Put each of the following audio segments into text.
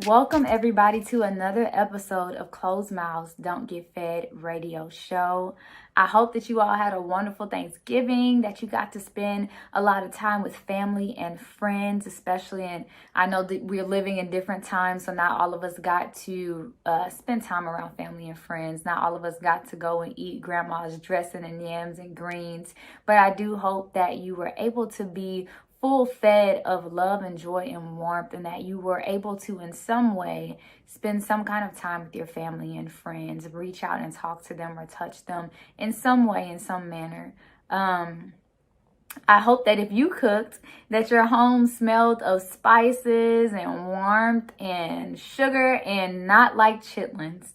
Welcome everybody to another episode of Closed Mouths Don't Get Fed radio show. I hope that you all had a wonderful Thanksgiving, that you got to spend a lot of time with family and friends, especially. And I know that we're living in different times, so not all of us got to spend time around family and friends. Not all of us got to go and eat grandma's dressing and yams and greens, but I do hope that you were able to be full fed of love and joy and warmth, and that you were able to in some way spend some kind of time with your family and friends, reach out and talk to them or touch them in some way, in some manner. I hope that if you cooked, that your home smelled of spices and warmth and sugar and not like chitlins.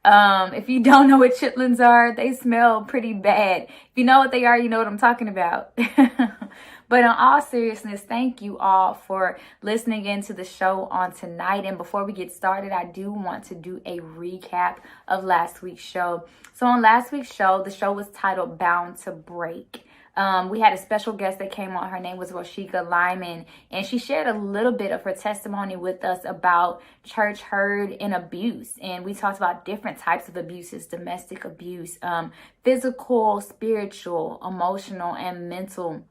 If you don't know what chitlins are, they smell pretty bad. If you know what they are, you know what I'm talking about. But in all seriousness, thank you all for listening into the show on tonight. And before we get started, I do want to do a recap of last week's show. So on last week's show, the show was titled Bound to Break. We had a special guest that came on. Her name was Roshika Lyman, and she shared a little bit of her testimony with us about church hurt and abuse. And we talked about different types of abuses: domestic abuse, physical, spiritual, emotional, and mental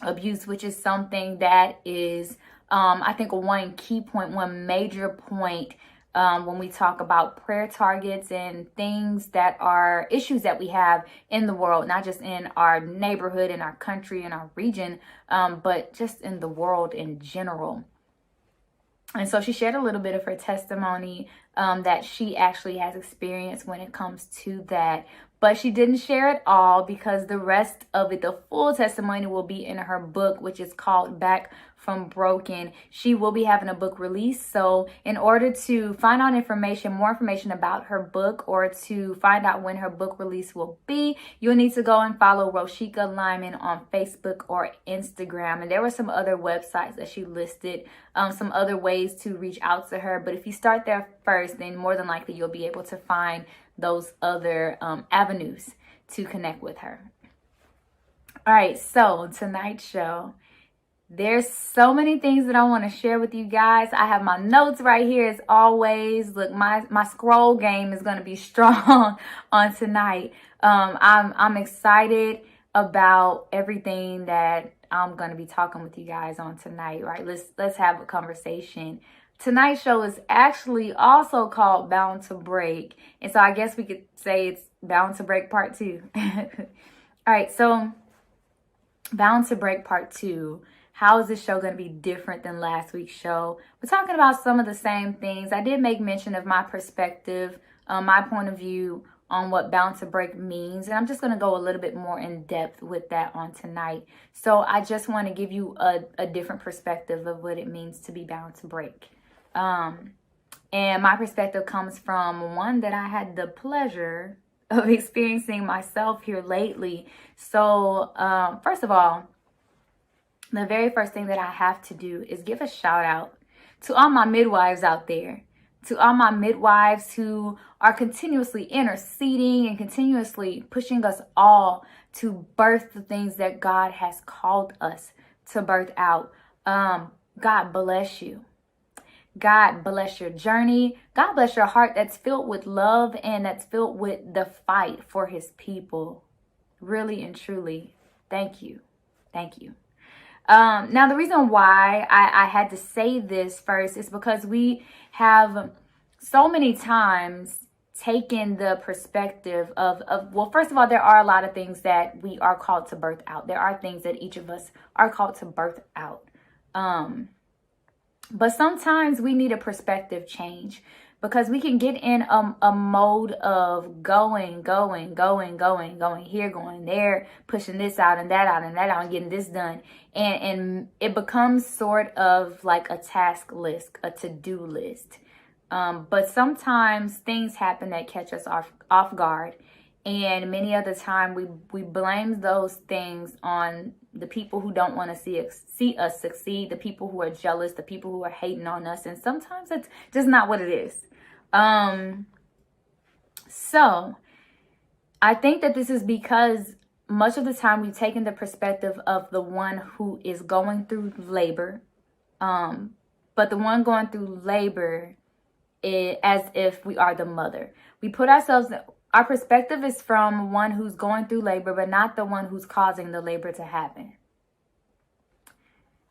abuse, which is something that is, I think, one key point, one major point when we talk about prayer targets and things that are issues that we have in the world, not just in our neighborhood, in our country, in our region, but just in the world in general. And so she shared a little bit of her testimony that she actually has experienced when it comes to that. But she didn't share it all, because the rest of it, the full testimony, will be in her book, which is called Back from Broken. She will be having a book release. So in order to find out more information about her book, or to find out when her book release will be, you'll need to go and follow Roshika Lyman on Facebook or Instagram. And there were some other websites that she listed, some other ways to reach out to her. But if you start there first, then more than likely you'll be able to find those other avenues to connect with her. All right, so tonight's show, there's so many things that I want to share with you guys. I have my notes right here as always. Look, my scroll game is going to be strong on tonight. I'm excited about everything that I'm going to be talking with you guys on tonight. Right? Let's have a conversation. Tonight's show is actually also called Bound to Break. And so I guess we could say it's Bound to Break Part 2. All right, so Bound to Break Part 2. How is this show going to be different than last week's show? We're talking about some of the same things. I did make mention of my perspective, my point of view on what Bound to Break means. And I'm just going to go a little bit more in depth with that on tonight. So I just want to give you a different perspective of what it means to be bound to break. And my perspective comes from one that I had the pleasure of experiencing myself here lately. So, first of all, the very first thing that I have to do is give a shout out to all my midwives out there, to all my midwives who are continuously interceding and continuously pushing us all to birth the things that God has called us to birth out. God bless you. God bless your journey. God bless your heart that's filled with love and that's filled with the fight for his people. Really and truly, thank you. Thank you. Now, the reason why I had to say this first is because we have so many times taken the perspective of, well, first of all, there are a lot of things that we are called to birth out. There are things that each of us are called to birth out. But sometimes we need a perspective change, because we can get in a mode of going here, going there, pushing this out and that out and that out and getting this done. And it becomes sort of like a task list, a to-do list. But sometimes things happen that catch us off guard. And many other time we blame those things on the people who don't want to see us succeed, the people who are jealous, the people who are hating on us. And sometimes it's just not what it is. So I think that this is because much of the time we've taken the perspective of the one who is going through labor, but the one going through labor as if we are the mother. We put ourselves, our perspective is from one who's going through labor, but not the one who's causing the labor to happen.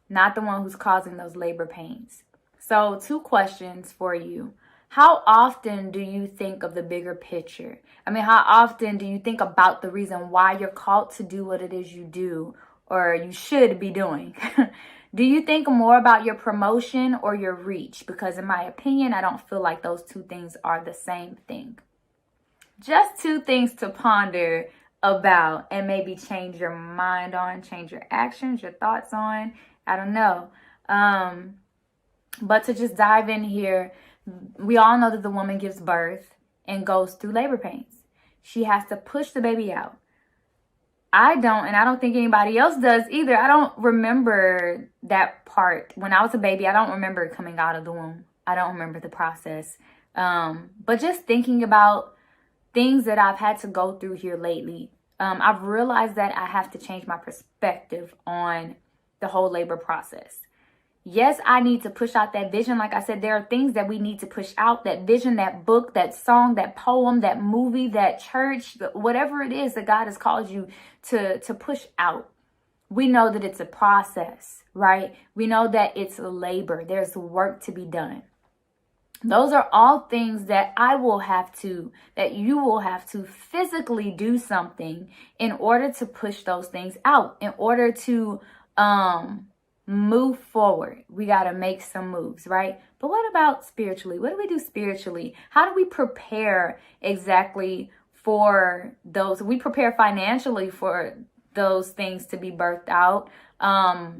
Not the one who's causing those labor pains. So 2 questions for you. How often do you think of the bigger picture? I mean, how often do you think about the reason why you're called to do what it is you do, or you should be doing? Do you think more about your promotion or your reach? Because in my opinion, I don't feel like those 2 things are the same thing. Just 2 things to ponder about and maybe change your mind on, change your actions, your thoughts on. I don't know. But to just dive in here, we all know that the woman gives birth and goes through labor pains. She has to push the baby out. I don't, and I don't think anybody else does either. I don't remember that part. When I was a baby, I don't remember coming out of the womb. I don't remember the process. But just thinking about things that I've had to go through here lately, I've realized that I have to change my perspective on the whole labor process. Yes, I need to push out that vision. Like I said, there are things that we need to push out. That vision, that book, that song, that poem, that movie, that church, whatever it is that God has called you to push out. We know that it's a process, right? We know that it's a labor. There's work to be done. Those are all things that that you will have to physically do something in order to push those things out, in order to, move forward. We got to make some moves, right? But what about spiritually? What do we do spiritually? How do we prepare exactly for those? We prepare financially for those things to be birthed out. But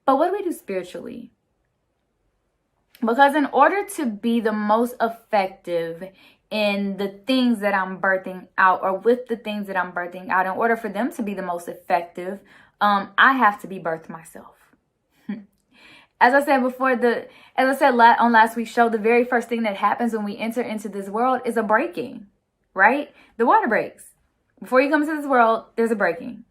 what do we do spiritually? Because in order to be the most effective in the things that I'm birthing out, or with the things that I'm birthing out, in order for them to be the most effective, I have to be birthed myself. As I said before, on last week's show, the very first thing that happens when we enter into this world is a breaking, right? The water breaks. Before you come into this world, there's a breaking.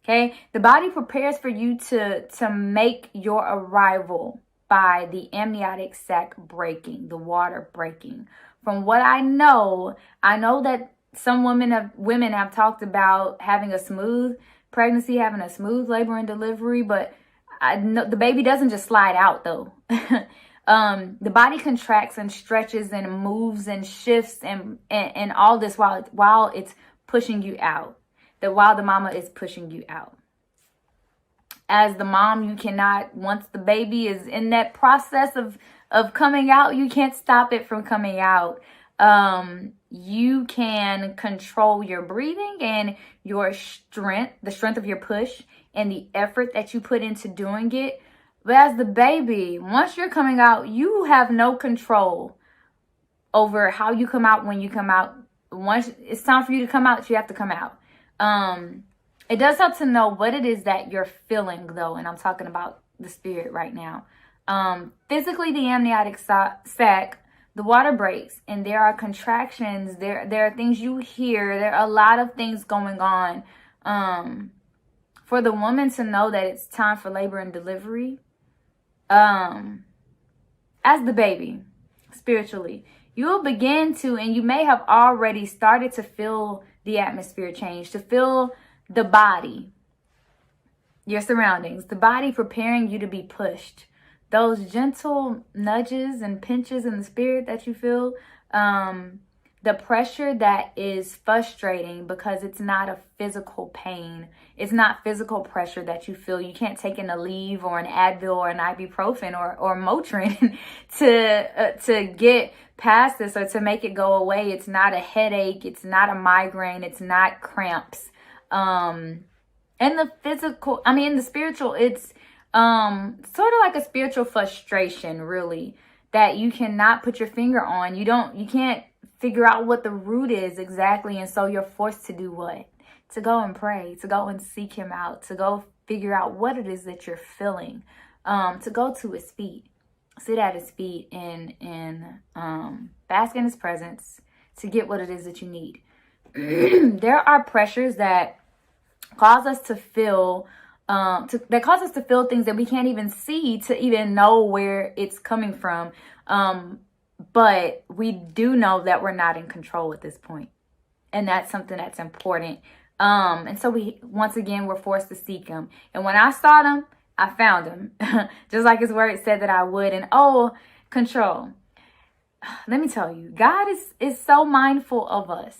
Okay? The body prepares for you to make your arrival by the amniotic sac breaking, the water breaking. From what I know that some women have talked about having a smooth pregnancy, having a smooth labor and delivery, but I know the baby doesn't just slide out though. The body contracts and stretches and moves and shifts and all this while it's pushing you out. While the mama is pushing you out. As the mom, you cannot, once the baby is in that process of coming out, you can't stop it from coming out. You can control your breathing and your strength, the strength of your push and the effort that you put into doing it. But as the baby, once you're coming out, you have no control over how you come out, when you come out. Once it's time for you to come out, you have to come out. It does help to know what it is that you're feeling, though, and I'm talking about the spirit right now. Physically, the amniotic sac, the water breaks, and there are contractions. There are things you hear. There are a lot of things going on. For the woman to know that it's time for labor and delivery, as the baby, spiritually, you will begin to, and you may have already started to feel the atmosphere change, to feel the body, your surroundings, the body preparing you to be pushed. Those gentle nudges and pinches in the spirit that you feel, the pressure that is frustrating because it's not a physical pain. It's not physical pressure that you feel. You can't take in a Aleve or an Advil or an ibuprofen or Motrin to get past this or to make it go away. It's not a headache. It's not a migraine. It's not cramps. And the physical, in the spiritual, it's sort of like a spiritual frustration, really, that you cannot put your finger on. You can't figure out what the root is exactly. And so you're forced to do what? To go and pray, to go and seek him out, to go figure out what it is that you're feeling, to go to his feet, sit at his feet and bask in his presence to get what it is that you need. There are pressures that cause us to feel that cause us to feel things that we can't even see, to even know where it's coming from. But we do know that we're not in control at this point. And that's something that's important. And so once again, we're forced to seek him. And when I sought him, I found him. Just like his word said that I would. And control. Let me tell you, God is so mindful of us.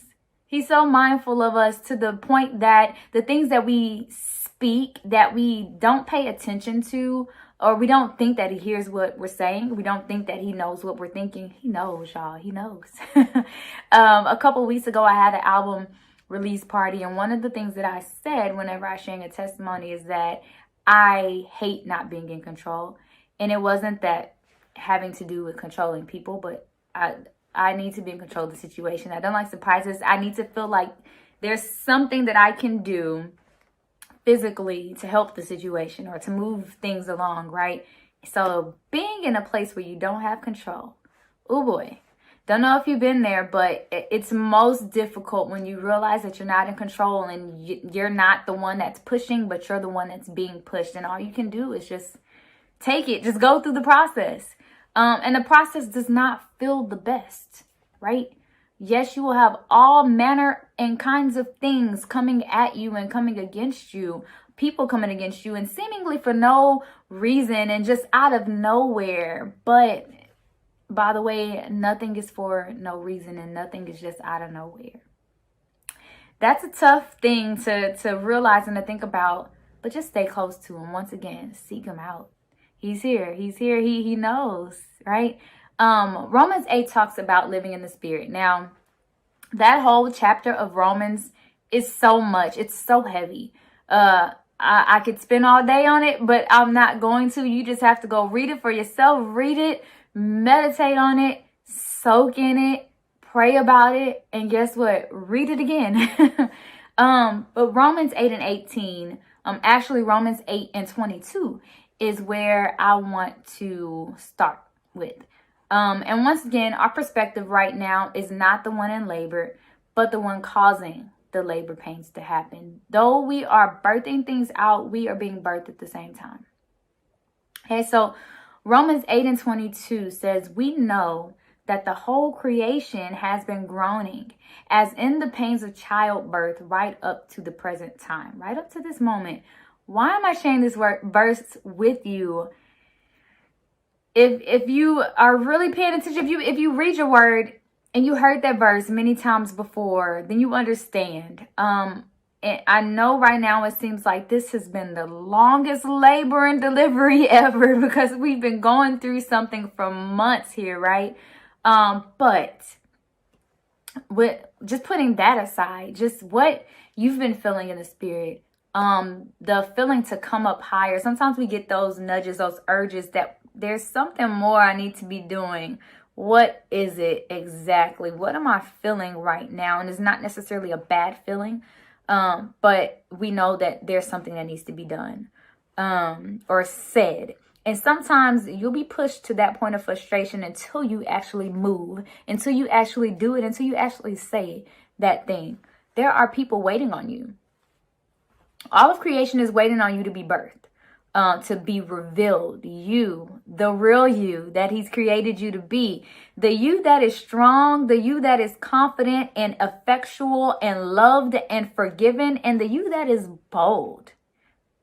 He's so mindful of us to the point that the things that we speak, that we don't pay attention to, or we don't think that he hears what we're saying. We don't think that he knows what we're thinking. He knows, y'all. He knows. A couple weeks ago, I had an album release party. And one of the things that I said whenever I shared a testimony is that I hate not being in control. And it wasn't that having to do with controlling people, but I need to be in control of the situation. I don't like surprises. I need to feel like there's something that I can do physically to help the situation or to move things along, right? So being in a place where you don't have control, oh boy, don't know if you've been there, but it's most difficult when you realize that you're not in control and you're not the one that's pushing, but you're the one that's being pushed. And all you can do is just take it, just go through the process. And the process does not feel the best, right? Yes, you will have all manner and kinds of things coming at you and coming against you, people coming against you, and seemingly for no reason and just out of nowhere. But by the way, nothing is for no reason and nothing is just out of nowhere. That's a tough thing to realize and to think about, but just stay close to him. Once again, seek him out. He's here. He's here. He knows, right? Romans 8 talks about living in the Spirit. Now, that whole chapter of Romans is so much. It's so heavy. I could spend all day on it, but I'm not going to. You just have to go read it for yourself. Read it, meditate on it, soak in it, pray about it, and guess what? Read it again. But Romans 8 and 18, actually Romans 8 and 22 is where I want to start with. And once again, our perspective right now is not the one in labor, but the one causing the labor pains to happen. Though we are birthing things out, we are being birthed at the same time. Okay, so Romans 8 and 22 says, we know that the whole creation has been groaning as in the pains of childbirth right up to the present time, right up to this moment. Why am I sharing this verse with you? If you are really paying attention, if you read your word and you heard that verse many times before, then you understand. And I know right now it seems like this has been the longest labor and delivery ever because we've been going through something for months here, right? But with just putting that aside, just what you've been feeling in the spirit, the feeling to come up higher. Sometimes we get those nudges, those urges that there's something more I need to be doing. What is it exactly? What am I feeling right now? And it's not necessarily a bad feeling, but we know that there's something that needs to be done or said. And sometimes you'll be pushed to that point of frustration until you actually move, until you actually do it, until you actually say that thing. There are people waiting on you. All of creation is waiting on you to be birthed, to be revealed. You, the real you that he's created you to be. The you that is strong, the you that is confident and effectual and loved and forgiven, and the you that is bold,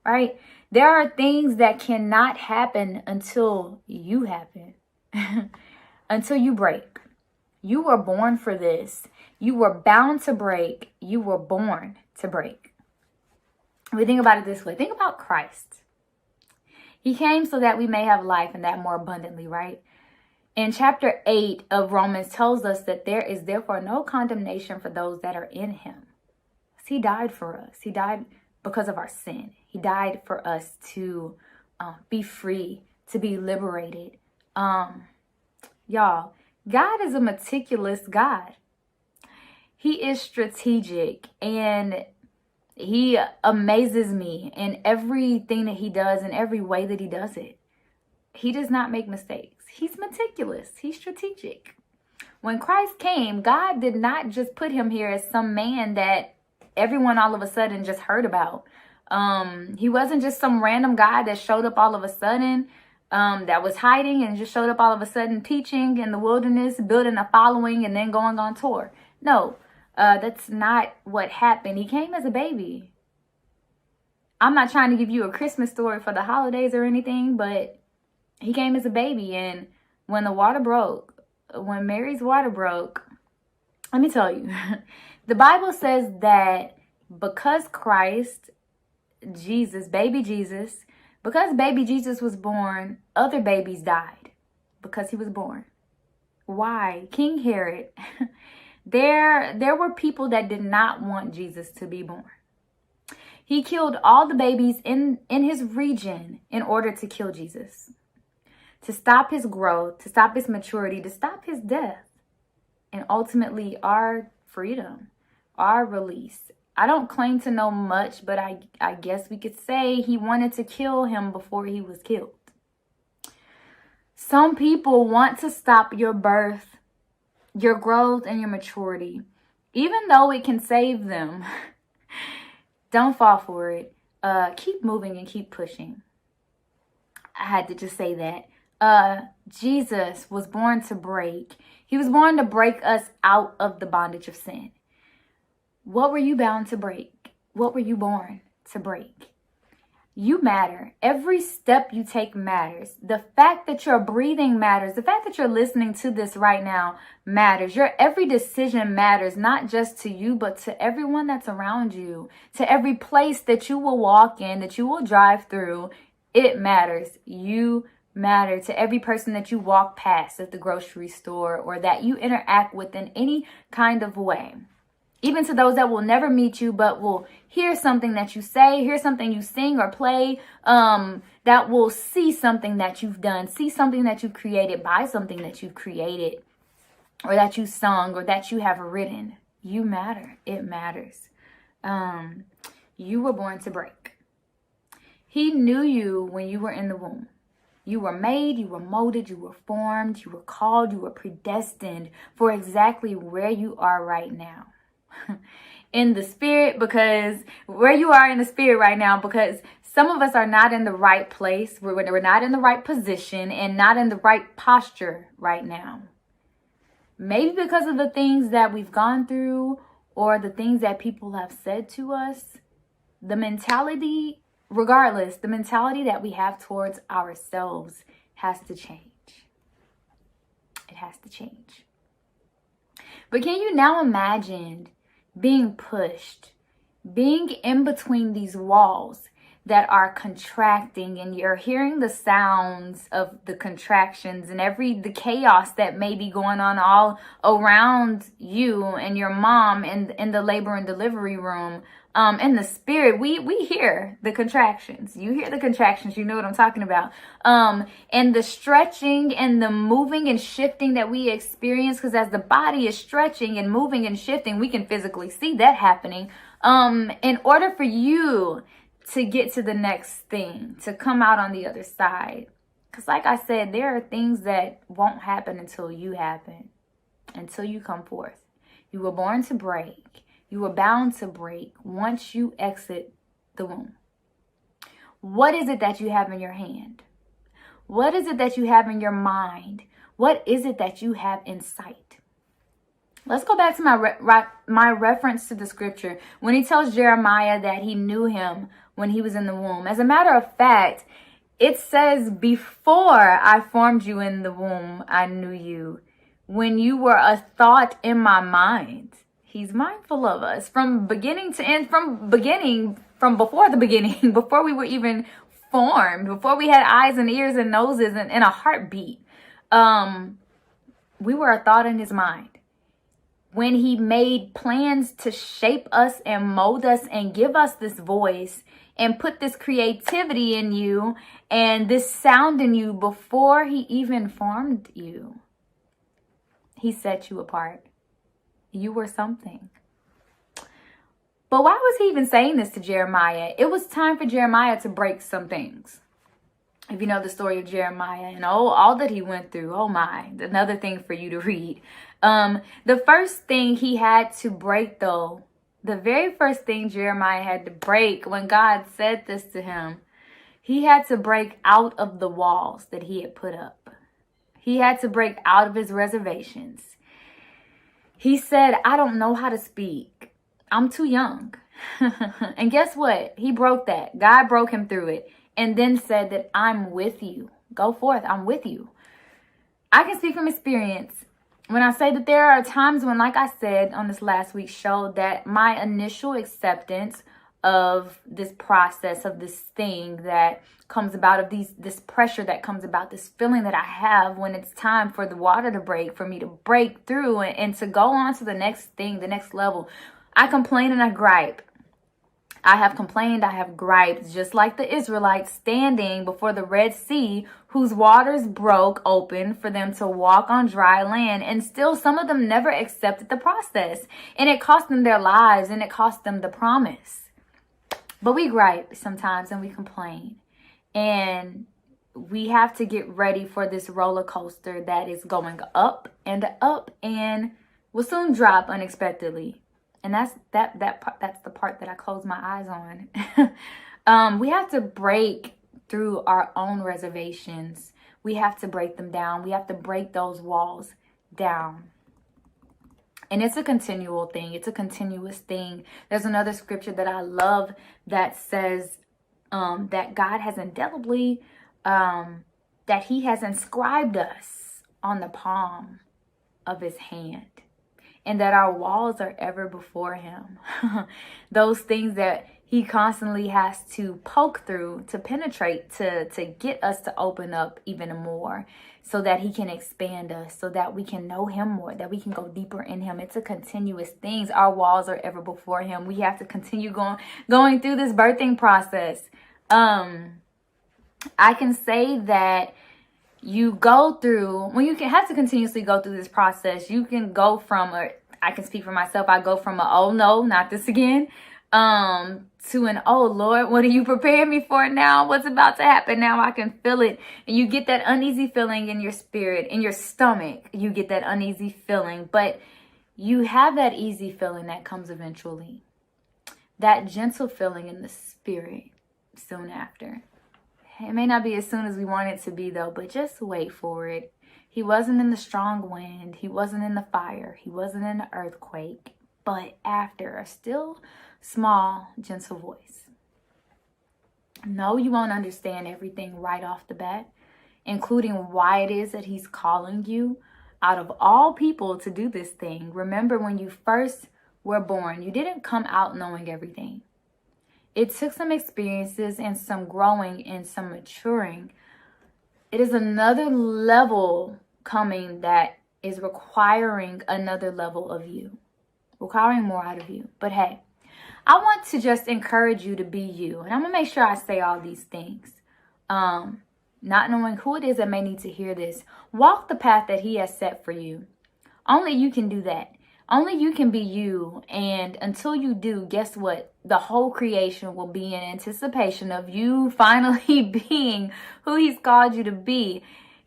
right? There are things that cannot happen until you happen, until you break. You were born for this. You were bound to break. You were born to break. We think about it this way. Think about Christ. He came so that we may have life and that more abundantly, right? And chapter 8 of Romans tells us that there is therefore no condemnation for those that are in him. He died for us. He died because of our sin. He died for us to be free, to be liberated. Y'all, God is a meticulous God. He is strategic and he amazes me in everything that he does, in every way that he does it. He does not make mistakes. He's meticulous. He's strategic. When Christ came, God did not just put him here as some man that everyone all of a sudden just heard about. He wasn't just some random guy that showed up all of a sudden, that was hiding and just showed up all of a sudden teaching in the wilderness, building a following, and then going on tour. No, that's not what happened. He came as a baby. I'm not trying to give you a Christmas story for the holidays or anything, but he came as a baby. And when the water broke, when Mary's water broke, let me tell you, the Bible says that because Christ, Jesus, baby Jesus, because baby Jesus was born, other babies died because he was born. Why? King Herod, there were people that did not want Jesus to be born. He killed all the babies in his region in order to kill Jesus, to stop his growth, to stop his maturity, to stop his death, and ultimately our freedom, our release. I don't claim to know much, but I guess we could say he wanted to kill him before he was killed. Some people want to stop your birth, your growth, and your maturity, even though it can save them. Don't fall for it. Keep moving and keep pushing. I had to just say that. Jesus was born to break. He was born to break us out of the bondage of sin. What were you bound to break? What were you born to break? You matter. Every step you take matters. The fact that you're breathing matters. The fact that you're listening to this right now matters. Your every decision matters, not just to you, but to everyone that's around you, to every place that you will walk in, that you will drive through. It matters. You matter. To every person that you walk past at the grocery store or that you interact with in any kind of way. Even to those that will never meet you, but will hear something that you say, hear something you sing or play, that will see something that you've done, see something that you've created, buy something that you've created, or that you sung, or that you have written. You matter. It matters. You were born to break. He knew you when you were in the womb. You were made, you were molded, you were formed, you were called, you were predestined for exactly where you are right now. In the spirit, because where you are in the spirit right now, because some of us are not in the right place, we're not in the right position and not in the right posture right now. Maybe because of the things that we've gone through or the things that people have said to us. The mentality, regardless, the mentality that we have towards ourselves has to change. It has to change. But can you now imagine being pushed, being in between these walls that are contracting, and you're hearing the sounds of the contractions and the chaos that may be going on all around you and your mom in the labor and delivery room. In the spirit, we hear the contractions. You hear the contractions. You know what I'm talking about. And the stretching and the moving and shifting that we experience, because as the body is stretching and moving and shifting, we can physically see that happening. In order for you to get to the next thing, to come out on the other side. Because like I said, there are things that won't happen until you happen, until you come forth. You were born to break. You were bound to break once you exit the womb. What is it that you have in your hand? What is it that you have in your mind? What is it that you have in sight? Let's go back to my reference to the scripture when he tells Jeremiah that he knew him when he was in the womb. As a matter of fact, it says, before I formed you in the womb, I knew you. When you were a thought in my mind. He's mindful of us from beginning to end, from before the beginning, before we were even formed, before we had eyes and ears and noses and a heartbeat. We were a thought in his mind. When he made plans to shape us and mold us and give us this voice and put this creativity in you and this sound in you before he even formed you, he set you apart. You were something. But why was he even saying this to Jeremiah? It was time for Jeremiah to break some things. If you know the story of Jeremiah and all that he went through, oh my, another thing for you to read. The first thing he had to break, though, the very first thing Jeremiah had to break when God said this to him, he had to break out of the walls that he had put up. He had to break out of his reservations. He said, I don't know how to speak. I'm too young. And guess what? He broke that. God broke him through it and then said that I'm with you. Go forth. I'm with you. I can speak from experience when I say that there are times when, like I said on this last week's show, that my initial acceptance of this process, of this thing that comes about, of this pressure that comes about, this feeling that I have when it's time for the water to break, for me to break through and to go on to the next thing, the next level. I complain and I gripe. I have complained, I have griped, just like the Israelites standing before the Red Sea, whose waters broke open for them to walk on dry land. And still, some of them never accepted the process. And it cost them their lives, and it cost them the promise. But we gripe sometimes and we complain. And we have to get ready for this roller coaster that is going up and will soon drop unexpectedly. And that's the part that I close my eyes on. We have to break through our own reservations. We have to break them down. We have to break those walls down. And it's a continual thing. It's a continuous thing. There's another scripture that I love that says that God has indelibly, that he has inscribed us on the palm of his hand. And that our walls are ever before him. Those things that he constantly has to poke through, to penetrate, to get us to open up even more, so that he can expand us, so that we can know him more, that we can go deeper in him. It's a continuous thing. Our walls are ever before him. We have to continue going through this birthing process. I can say that you go through, when you can have to continuously go through this process, you can go from, or I can speak for myself, I go from a, oh no, not this again, to an, oh Lord, what are you preparing me for now? What's about to happen now? I can feel it. And you get that uneasy feeling in your spirit, in your stomach. You get that uneasy feeling, but you have that easy feeling that comes eventually. That gentle feeling in the spirit soon after. It may not be as soon as we want it to be though, but just wait for it. He wasn't in the strong wind. He wasn't in the fire. He wasn't in the earthquake. But after a still, small, gentle voice. No, you won't understand everything right off the bat, including why it is that he's calling you out of all people to do this thing. Remember, when you first were born, you didn't come out knowing everything. It took some experiences and some growing and some maturing. It is another level coming that is requiring another level of you, requiring more out of you. But hey, I want to just encourage you to be you. And I'm going to make sure I say all these things. Not knowing who it is that may need to hear this. Walk the path that he has set for you. Only you can do that. Only you can be you. And until you do, guess what? The whole creation will be in anticipation of you finally being who he's called you to be.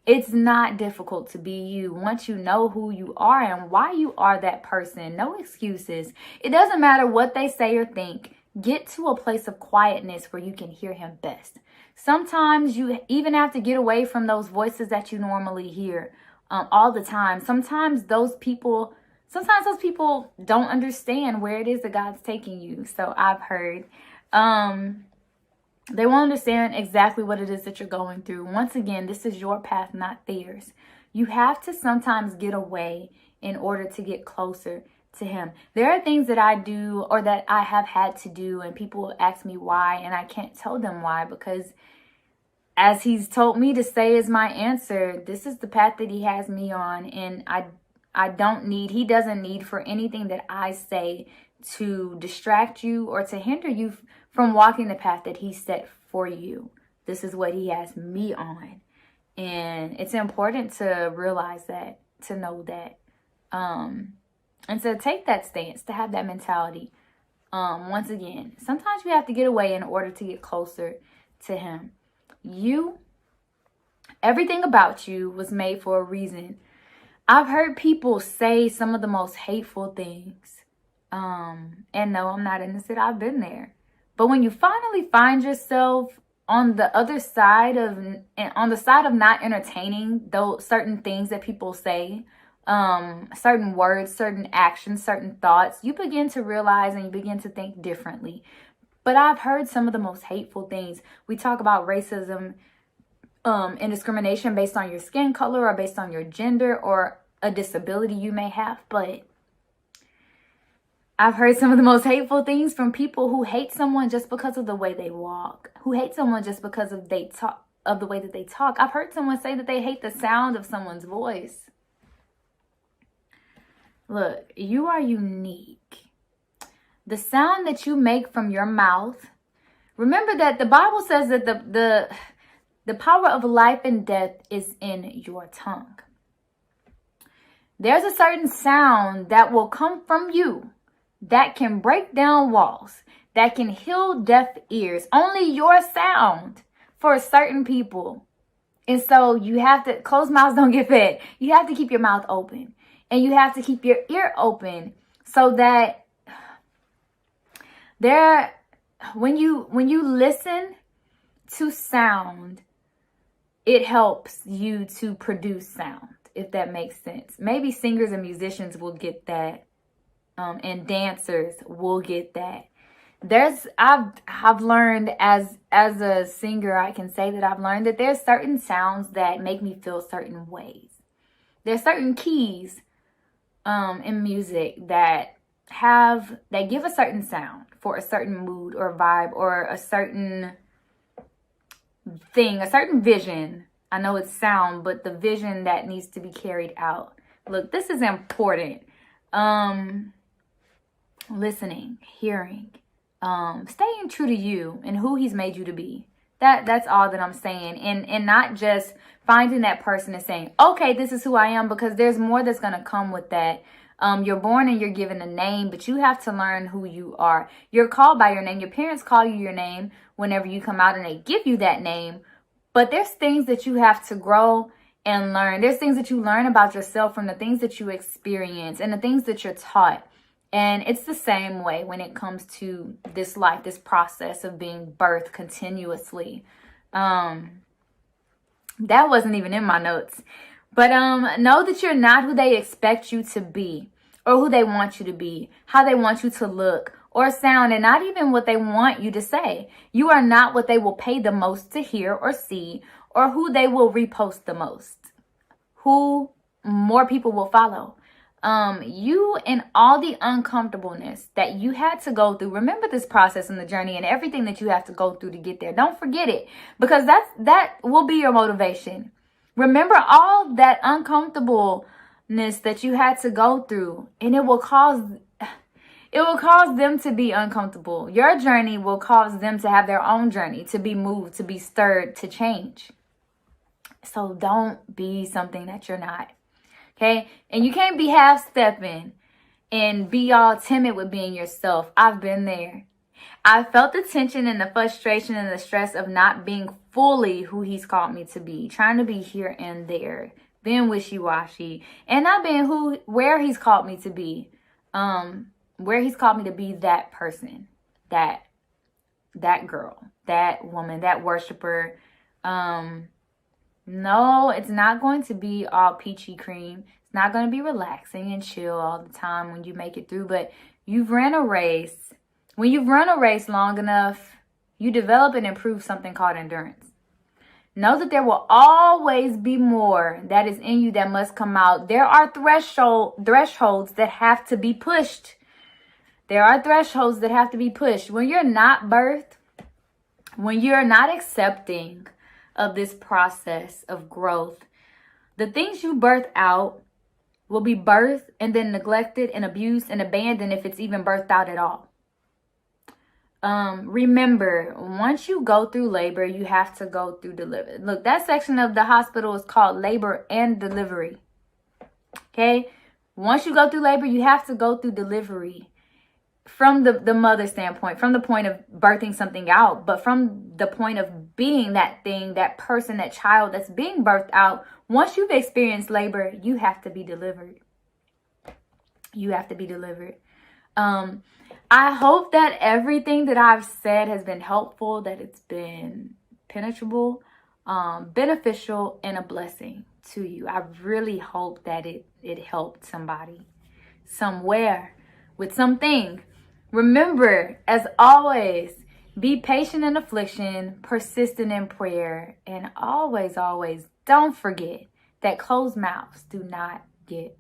It's not difficult to be you once you know who you are and why you are that person. No excuses. It doesn't matter what they say or think. Get to a place of quietness where you can hear him best. Sometimes you even have to get away from those voices that you normally hear all the time. Sometimes those people don't understand where it is that God's taking you. So I've heard. They won't understand exactly what it is that you're going through. Once again, this is your path, not theirs. You have to sometimes get away in order to get closer to him. There are things that I do or that I have had to do, and people ask me why, and I can't tell them why, because as he's told me to say is my answer, this is the path that he has me on, and he doesn't need for anything that I say to distract you or to hinder you from walking the path that he set for you. This is what he has me on. And it's important to realize that, to know that, and to take that stance, to have that mentality. Once again, sometimes you have to get away in order to get closer to him. Everything about you was made for a reason. I've heard people say some of the most hateful things And no, I'm not innocent. I've been there. But when you finally find yourself on the other side on the side of not entertaining those certain things that people say, certain words, certain actions, certain thoughts, you begin to realize and you begin to think differently. But I've heard some of the most hateful things. We talk about racism, and discrimination based on your skin color or based on your gender or a disability you may have. But I've heard some of the most hateful things from people who hate someone just because of the way they walk, who hate someone just because of the way that they talk. I've heard someone say that they hate the sound of someone's voice. Look, you are unique. The sound that you make from your mouth, remember that the Bible says that the power of life and death is in your tongue. There's a certain sound that will come from you that can break down walls, that can heal deaf ears. Only your sound for certain people. And so you have to, closed mouths don't get fed. You have to keep your mouth open. And you have to keep your ear open so that when you listen to sound, it helps you to produce sound, if that makes sense. Maybe singers and musicians will get that. And dancers will get that. I've learned as a singer, I can say that I've learned that there's certain sounds that make me feel certain ways. There's certain keys in music that give a certain sound for a certain mood or vibe or a certain thing, a certain vision. I know it's sound, but the vision that needs to be carried out. Look, this is important. Listening, hearing, staying true to you and who he's made you to be. That's all that I'm saying. And not just finding that person and saying, okay, this is who I am, because there's more that's going to come with that. You're born and you're given a name, but you have to learn who you are. You're called by your name. Your parents call you your name whenever you come out and they give you that name. But there's things that you have to grow and learn. There's things that you learn about yourself from the things that you experience and the things that you're taught. And it's the same way when it comes to this life, this process of being birthed continuously. That wasn't even in my notes. But know that you're not who they expect you to be or who they want you to be, how they want you to look or sound, and not even what they want you to say. You are not what they will pay the most to hear or see, or who they will repost the most, who more people will follow. You and all the uncomfortableness that you had to go through. Remember this process and the journey and everything that you have to go through to get there. Don't forget it, because that will be your motivation. Remember all that uncomfortableness that you had to go through, and it will cause them to be uncomfortable. Your journey will cause them to have their own journey, to be moved, to be stirred, to change. So don't be something that you're not. Okay, and you can't be half-stepping and be all timid with being yourself. I've been there. I felt the tension and the frustration and the stress of not being fully who he's called me to be, trying to be here and there, being wishy-washy, and not being where he's called me to be, where he's called me to be that person, that girl, that woman, that worshiper. No, it's not going to be all peachy cream. It's not going to be relaxing and chill all the time when you make it through. But you've ran a race. When you've run a race long enough, you develop and improve something called endurance. Know that there will always be more that is in you that must come out. There are thresholds that have to be pushed. There are thresholds that have to be pushed. When you're not birthed, when you're not accepting of this process of growth, the things you birth out will be birthed and then neglected and abused and abandoned if it's even birthed out at all. Remember, once you go through labor, you have to go through delivery. Look, that section of the hospital is called labor and delivery. Okay? Once you go through labor, you have to go through delivery. From the mother standpoint, from the point of birthing something out, but from the point of being that thing, that person, that child that's being birthed out, once you've experienced labor, you have to be delivered. You have to be delivered. I hope that everything that I've said has been helpful, that it's been penetrable, beneficial, and a blessing to you. I really hope that it helped somebody somewhere with something. Remember, as always, be patient in affliction, persistent in prayer, and always, always don't forget that closed mouths do not get